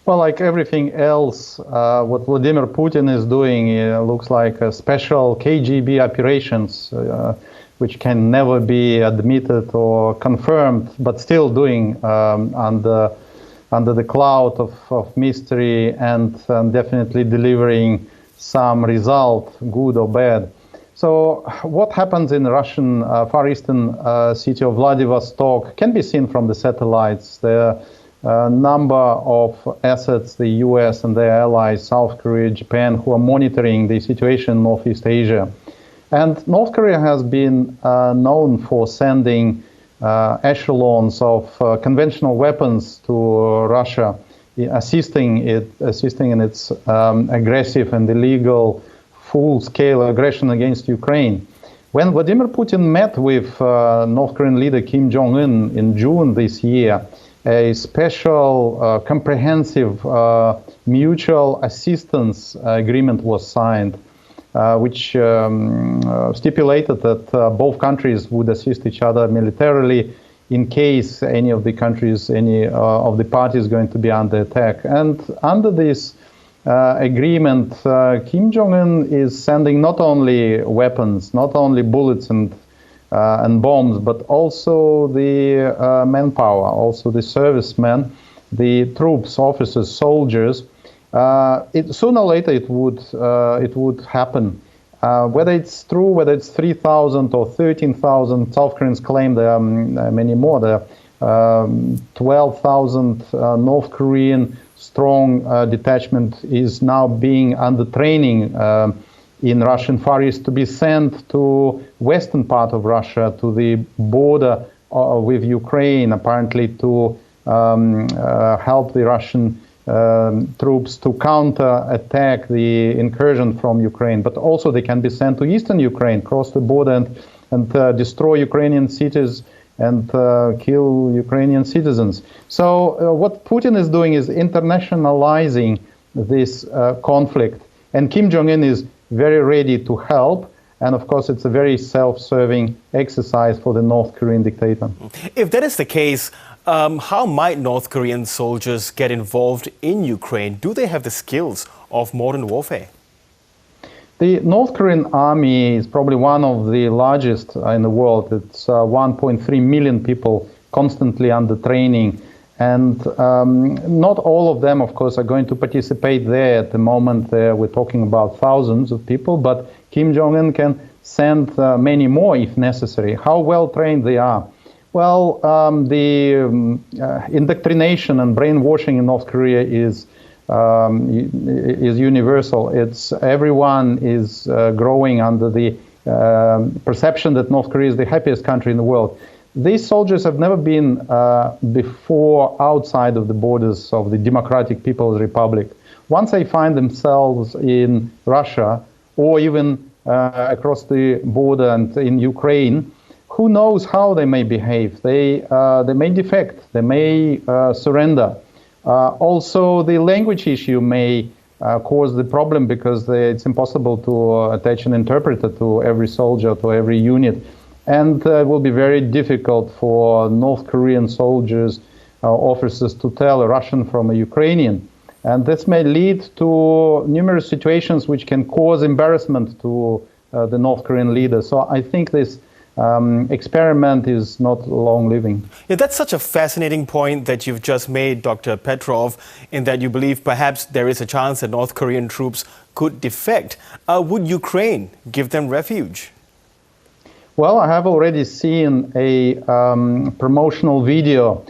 Well, like everything else, what Vladimir Putin is doing looks like a special KGB operations, which can never be admitted or confirmed, but still doing under the cloud of mystery and definitely delivering some result, good or bad. So what happens in Russian Far Eastern city of Vladivostok can be seen from the satellites. The number of assets, the US and their allies, South Korea, Japan, who are monitoring the situation in Northeast Asia. And North Korea has been known for sending echelons of conventional weapons to Russia, assisting in its aggressive and illegal full-scale aggression against Ukraine. When Vladimir Putin met with North Korean leader Kim Jong-un in June this year, a special comprehensive mutual assistance agreement was signed, which stipulated that both countries would assist each other militarily in case any of the countries, any of the parties is going to be under attack. And under this agreement, Kim Jong-un is sending not only weapons, not only bullets and bombs, but also the manpower, also the servicemen, the troops, officers, soldiers. Sooner or later it would happen. Whether it's true, whether it's 3,000 or 13,000, South Koreans claim there are many more. There are 12,000 North Korean strong detachment is now being under training in Russian Far East to be sent to western part of Russia, to the border with Ukraine, apparently to help the Russian troops to counter-attack the incursion from Ukraine. But also they can be sent to eastern Ukraine, cross the border and destroy Ukrainian cities and kill Ukrainian citizens. So what Putin is doing is internationalizing this conflict. And Kim Jong-un is very ready to help. And of course, it's a very self-serving exercise for the North Korean dictator. If that is the case, how might North Korean soldiers get involved in Ukraine? Do they have the skills of modern warfare? The North Korean army is probably one of the largest in the world. It's 1.3 million people constantly under training. And not all of them, of course, are going to participate there at the moment. We're talking about thousands of people, but Kim Jong-un can send many more if necessary. How well trained they are? Well, the indoctrination and brainwashing in North Korea is universal. Everyone is growing under the perception that North Korea is the happiest country in the world. These soldiers have never been before outside of the borders of the Democratic People's Republic. Once they find themselves in Russia or even across the border and in Ukraine, who knows how they may behave? They may defect, they may surrender. Also, the language issue may cause the problem because it's impossible to attach an interpreter to every soldier, to every unit. And it will be very difficult for North Korean soldiers, officers to tell a Russian from a Ukrainian. And this may lead to numerous situations which can cause embarrassment to the North Korean leader. So I think this experiment is not long-living. Yeah, that's such a fascinating point that you've just made, Dr. Petrov, in that you believe perhaps there is a chance that North Korean troops could defect. Would Ukraine give them refuge? Well, I have already seen a promotional video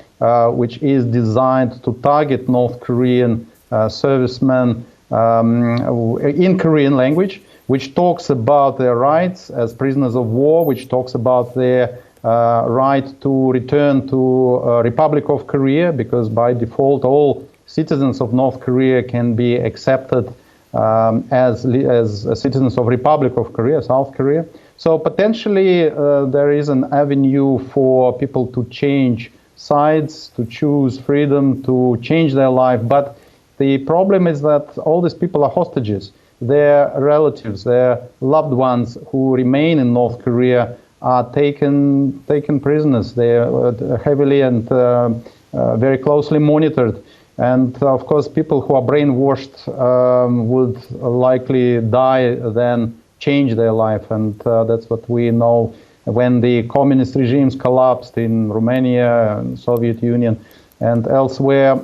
which is designed to target North Korean servicemen in Korean language, which talks about their rights as prisoners of war, which talks about their right to return to Republic of Korea, because by default all citizens of North Korea can be accepted as citizens of Republic of Korea, South Korea. So potentially there is an avenue for people to change sides, to choose freedom, to change their life. But the problem is that all these people are hostages. Their relatives, their loved ones who remain in North Korea are taken prisoners. They are heavily and very closely monitored. And of course, people who are brainwashed would likely die than change their life. And that's what we know when the communist regimes collapsed in Romania, Soviet Union, and elsewhere.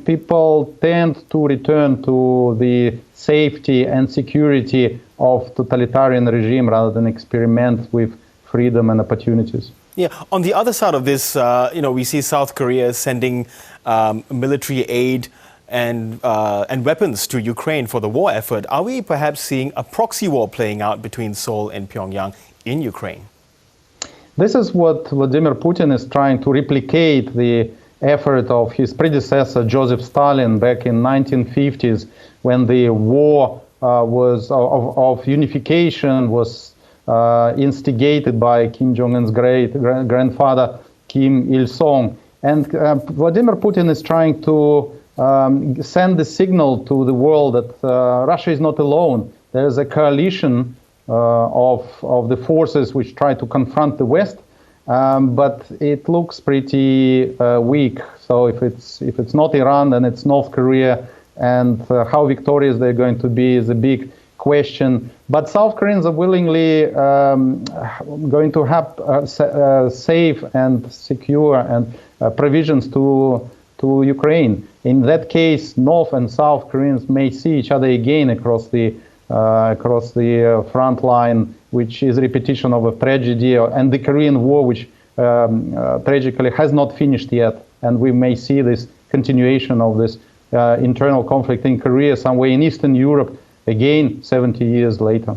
People tend to return to the safety and security of totalitarian regime rather than experiment with freedom and opportunities. Yeah. On the other side of this, we see South Korea sending military aid and weapons to Ukraine for the war effort. Are we perhaps seeing a proxy war playing out between Seoul and Pyongyang in Ukraine? This is what Vladimir Putin is trying to replicate, the effort of his predecessor Joseph Stalin back in 1950s, when the war of unification was instigated by Kim Jong-un's grandfather Kim Il-sung. And Vladimir Putin is trying to send the signal to the world that Russia is not alone. There is a coalition of the forces which try to confront the West, but it looks pretty weak. So if it's not Iran, then it's North Korea, and how victorious they're going to be is a big question. But South Koreans are willingly going to have safe and secure and provisions to Ukraine. In that case, North and South Koreans may see each other again across the front line, which is a repetition of a tragedy, and the Korean War, which tragically has not finished yet. And we may see this continuation of this internal conflict in Korea, somewhere in Eastern Europe, again 70 years later.